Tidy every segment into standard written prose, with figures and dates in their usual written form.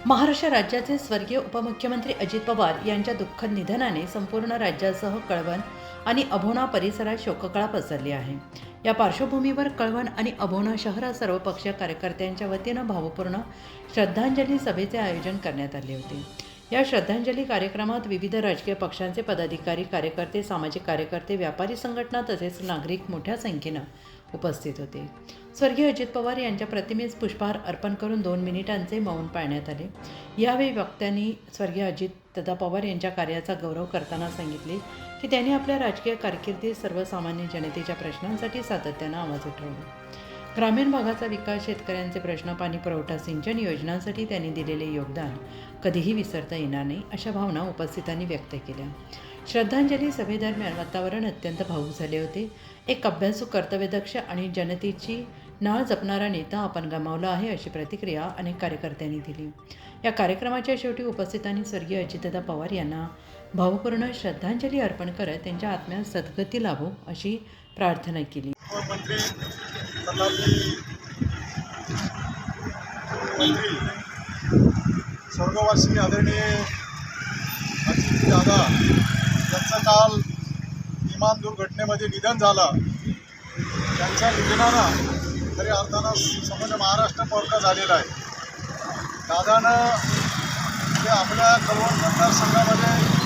महाराष्ट्र राज्याचे स्वर्गीय उपमुख्यमंत्री अजित पवार यांच्या दुःखद निधनाने संपूर्ण राज्यासह कळवण आणि अभोणा परिसरात शोककळा पसरली आहे। या पार्श्वभूमीवर कळवण आणि अभोणा शहरात सर्वपक्षीय कार्यकर्त्यांच्या वतीनं भावपूर्ण श्रद्धांजली सभेचे आयोजन करण्यात आले होते। या श्रद्धांजली कार्यक्रमात विविध राजकीय पक्षांचे पदाधिकारी, कार्यकर्ते, सामाजिक कार्यकर्ते, व्यापारी संघटना तसेच नागरिक मोठ्या संख्येनं उपस्थित होते। स्वर्गीय अजित पवार यांच्या प्रतिमेस पुष्पहार अर्पण करून 2 मिनिटांचे मौन पाळण्यात आले। यावेळी वक्त्यांनी स्वर्गीय अजितदादा पवार यांच्या कार्याचा गौरव करताना सांगितले की त्यांनी आपल्या राजकीय कारकिर्दीत सर्वसामान्य जनतेच्या प्रश्नांसाठी सातत्यानं आवाज उठवला। ग्रामीण भागाचा विकास, शेतकऱ्यांचे प्रश्न, पाणी पुरवठा, सिंचन योजनांसाठी त्यांनी दिलेले योगदान कधीही विसरता येणार नाही, अशा भावना उपस्थितांनी व्यक्त केल्या। श्रद्धांजली सभेदरम्यान वातावरण अत्यंत भावूक झाले होते। एक अभ्यासू, कर्तव्यदक्ष आणि जनतेची नाळ जपणारा नेता आपण गमावला आहे, अशी प्रतिक्रिया अनेक कार्यकर्त्यांनी दिली। या कार्यक्रमाच्या शेवटी उपस्थितांनी स्वर्गीय अजितदादा पवार यांना भावपूर्ण श्रद्धांजली अर्पण करत त्यांच्या आत्म्यास सद्गती लाभो अशी प्रार्थना केली। मंत्री स्वर्गवासी आदरणीय अजितदादा यांचं काल विमान दुर्घटनेमध्ये निधन झालं। त्यांच्या निधनानं खऱ्या अर्थानं समज महाराष्ट्र परका झालेला आहे। दादानं जे आपल्या कळवण मतदारसंघामध्ये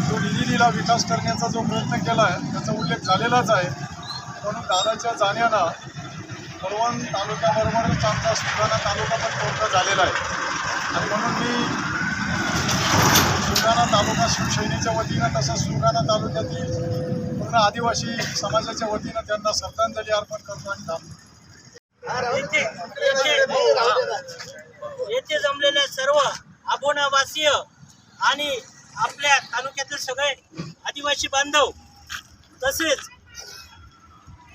जो निधी दिला, विकास करण्याचा जो प्रयत्न केला आहे त्याचा उल्लेख झालेलाच आहे। म्हणून दादाच्या जाण्यानं कळवण तालुक्याबरोबरच आमचा सुलगाणा तालुका पण परका झालेला आहे। आणि म्हणून मी सुलगाणा तालुका शिवसेनेच्या वतीनं तसंच सुलगाणा तालुक्यातील पूर्ण आदिवासी समाजाच्या वतीनं त्यांना श्रद्धांजली अर्पण करतो आणि थांबतो। येथे जमलेले सर्व अभोणावासीय आणि आपल्या तालुक्यातील सगळे आदिवासी बांधव, तसेच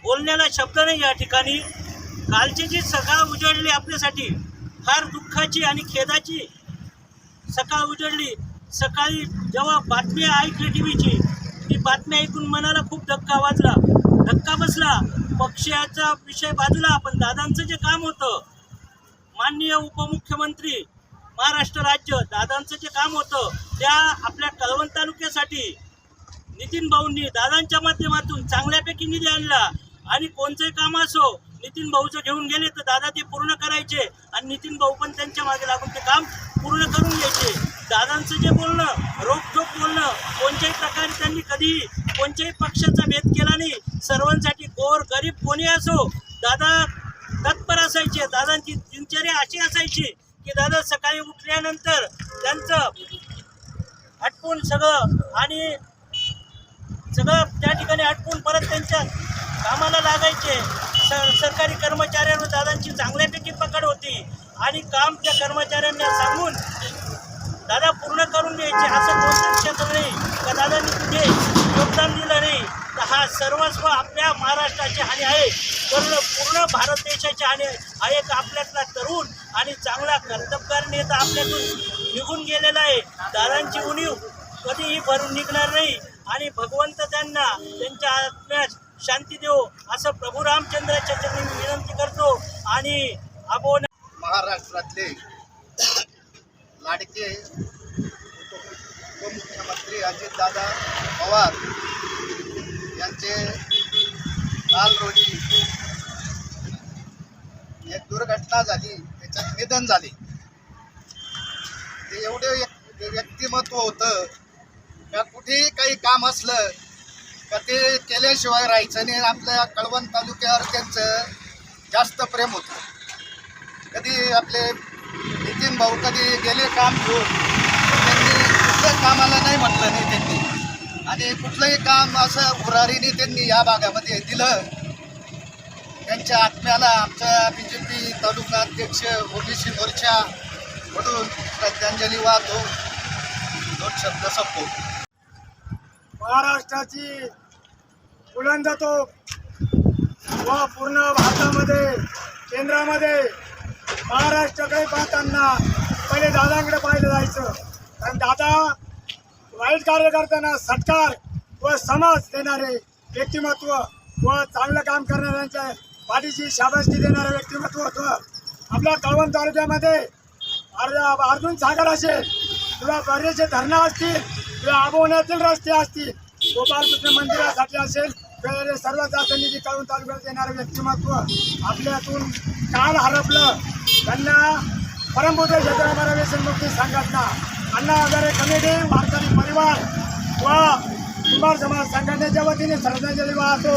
बोलण्याला शब्द नाही या ठिकाणी। कालची जी सकाळ उजळली आपल्यासाठी फार दुःखाची आणि खेदाची सकाळ उजळली। सकाळी जेव्हा बातमी ऐकली टीव्हीची, ती बातमी ऐकून मनाला खूप धक्का बसला। पक्षाचा विषय बाजूला, पण दादांचं जे काम होतं, माननीय उपमुख्यमंत्री महाराष्ट्र राज्य, दादांचं जे काम होतं त्या आपल्या कळवण तालुक्यासाठी नितीन भाऊंनी दादांच्या माध्यमातून चांगल्यापैकी निधी आणला। आणि कोणतेही काम असो, नितीन भाऊ जर घेऊन गेले तर दादा ते पूर्ण करायचे आणि नितीन भाऊ पण त्यांच्या मागे लागून ते काम पूर्ण करून घ्यायचे। दादांचं जे बोलणं, रोखठोक बोलणं, कोणत्याही प्रकारे त्यांनी कधीही कोणत्याही पक्षाचा भेद केला नाही। सर्वांसाठी, गोर गरीब कोणी असो, दादा तत्पर असायचे। दादांची दिनचर्या अशी असायची की दादा सकाळी उठल्यानंतर त्यांचं हटकून सगळं त्या ठिकाणी हटकून परत त्यांच्या कामाला लागायचे। सरकारी कर्मचाऱ्यांवर दादांची चांगल्यापैकी पकड होती आणि काम त्या कर्मचाऱ्यांना सांगून दादा पूर्ण करून द्यायचे। असं कोणतं क्षेत्र नाही का दादांनी तिथे योगदान दिलं नाही। तर हा सर्वस्व आपल्या महाराष्ट्राची हानी आहे, पूर्ण भारत देशाची हानी आहे। एक आपल्यातला तरुण आणि चांगला कर्तबगार नेता आपल्यातून निघून गेलेला आहे। दादांची उणीव कधीही भरून निघणार नाही आणि भगवंत त्यांना त्यांच्या आत्म्यास शांती देव असं प्रभू रामचंद्राच्या चरणी मी विनंती करतो। आणि आपण महाराष्ट्रातले लाडके उपमुख्यमंत्री अजितदादा पवार यांचे काल रोजी एक दुर्घटना झाली, त्याच्यात निधन झाले। ते एवढे व्यक्तिमत्व होतं का कुठेही काही काम असलं का ते केल्याशिवाय राहायचं नाही। आपल्या कळवण तालुक्यावर त्यांचं जास्त प्रेम होतं। कधी आपले नितीन भाऊ कधी गेले काम घेऊन, त्यांनी कुठलं कामाला नाही म्हटलं नाही त्यांनी, आणि कुठलंही काम असं उरारीने त्यांनी या भागामध्ये दिलं। त्यांच्या आत्म्याला आमच्या BJP तालुका अध्यक्ष OBC मोर्चा म्हणून श्रद्धांजली वाहतो। 2 शब्द संपतो। महाराष्ट्राची बुलंदतो व पूर्ण भारतामध्ये, केंद्रामध्ये महाराष्ट्राकडे पाहताना पहिले दादांकडे पाहिलं जायचं, कारण दादा वाईट कार्य करताना सत्कार व समाज देणारे व्यक्तिमत्व व चांगलं काम करणाऱ्यांच्या पाठीची शाबासकी देणारं व्यक्तिमत्व होतं। आपल्या कळवण तालुक्यामध्ये अर्जुन सागर असेल किंवा बरेचसे धरणं असतील किंवा आबवण्यातील रस्ते असतील, गोपालकृष्ण मंदिरासाठी असेल तर सर्वात जास्त निधी कळवण तालुक्यात येणारं व्यक्तिमत्व आपल्यातून काल हरपलं. त्यांना परमपूज्य क्षेत्राबारा व्यसनमुक्ती संघटना, अण्णा हजारे कमिटी, वारकरी परिवार व कुंभार समाज संघटनेच्या वतीने श्रद्धांजली वाहतो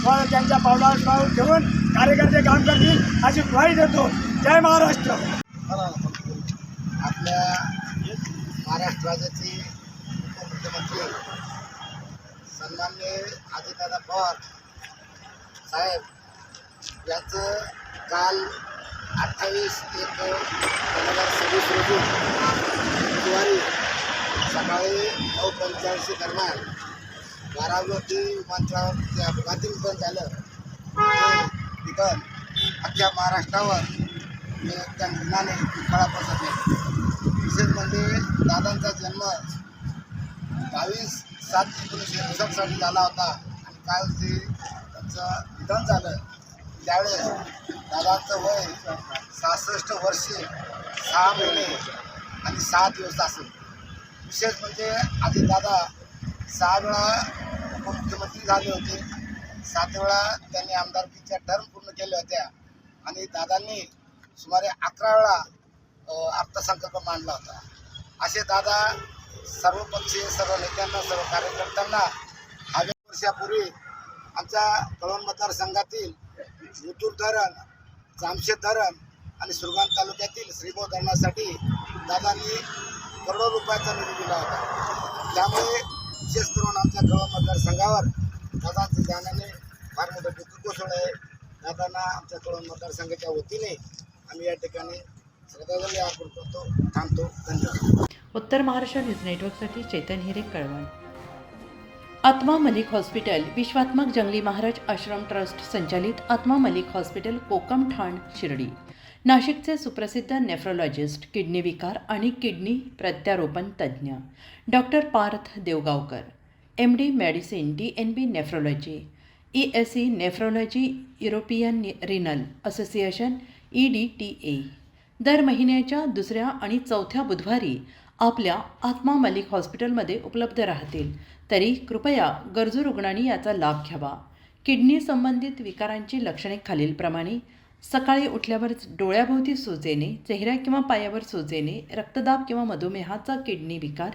व त्यांच्या पावलावर पाऊल ठेवून कार्यकर्ते काम करतील अशी ग्वाही देतो. जय महाराष्ट्र. आपल्या महाराष्ट्र राज्याचे उपमुख्यमंत्री सन्माननीय अजितदादा पवार साहेब यांचं काल 28/1/2026 रोजी बुधवारी सकाळी 9:45 दरम्यान बारामती विमानतळावर जे अपघाती निधन झालं ते निधन अख्ख्या महाराष्ट्रावर त्या निधनाने फळा पसरले. विशेष म्हणजे दादांचा जन्म 22/7/1961 साली झाला होता आणि काल जे त्यांचं निधन झालं त्यावेळेस दादांचं वय 66 वर्षे 6 महिने आणि 6 दिवस असेल. विशेष म्हणजे अजितदादा 6 वेळा उपमुख्यमंत्री झाले होते, 7 वेळा त्यांनी आमदारकीच्या टर्म पूर्ण केल्या होत्या आणि दादांनी सुमारे 11 वेळा अर्थसंकल्प मांडला होता. असे दादा सर्व पक्षीय, सर्व नेत्यांना, सर्व कार्यकर्त्यांना 10 वर्षापूर्वी आमच्या कळवण मतदारसंघातील मुतूर धरण, जामशेद धरण आणि सुरगाण तालुक्यातील श्रीभोव धरणासाठी दादांनी करोडो रुपयाचा निधी दिला होता. त्यामुळे विशेष करून आमच्या कळवण मतदारसंघावर दादांच्या जाण्याने फार मोठं दुःख कोसळलं आहे. दादांना आमच्या कळवण मतदारसंघाच्या वतीने आम्ही या ठिकाणी श्रद्धांजली अर्पण करतो. थांबतो. धन्यवाद. उत्तर महाराष्ट्र न्यूज नेटवर्कसाठी चैतन हिरे, कळवण. आत्मा मलिक हॉस्पिटल विश्वात्मक जंगली महाराज आश्रम ट्रस्ट संचालित आत्मा मलिक हॉस्पिटल, कोकम ठाण, शिर्डी. नाशिकचे सुप्रसिद्ध नेफ्रोलॉजिस्ट, किडनी विकार आणि किडनी प्रत्यारोपण तज्ज्ञ doctor Parth Devgaonkar, MD medicine, DNB nephrology, ESE nephrology, European renal association EDTA. दर महिन्याच्या 2ऱ्या आणि 4थ्या बुधवारी आपल्या आत्मा मलिक हॉस्पिटलमध्ये उपलब्ध राहतील. तरी कृपया गरजू रुग्णांनी याचा लाभ घ्यावा. किडनी संबंधित विकारांची लक्षणे खालीलप्रमाणे: सकाळी उठल्यावर डोळ्याभोवती सूज येणे, चेहऱ्या किंवा पायावर सूज येणे, रक्तदाब किंवा मधुमेहाचा किडनी विकार,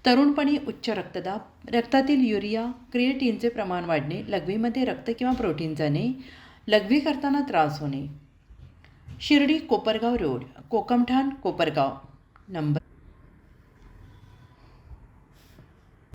तरुणपणी उच्च रक्तदाब, रक्तातील युरिया क्रिएटिनचे प्रमाण वाढणे, लघवीमध्ये रक्त किंवा प्रोटीन जाणे, लघवी करताना त्रास होणे. शिर्डी कोपरगाव रोड, कोकमठाण, कोपरगाव. नंबर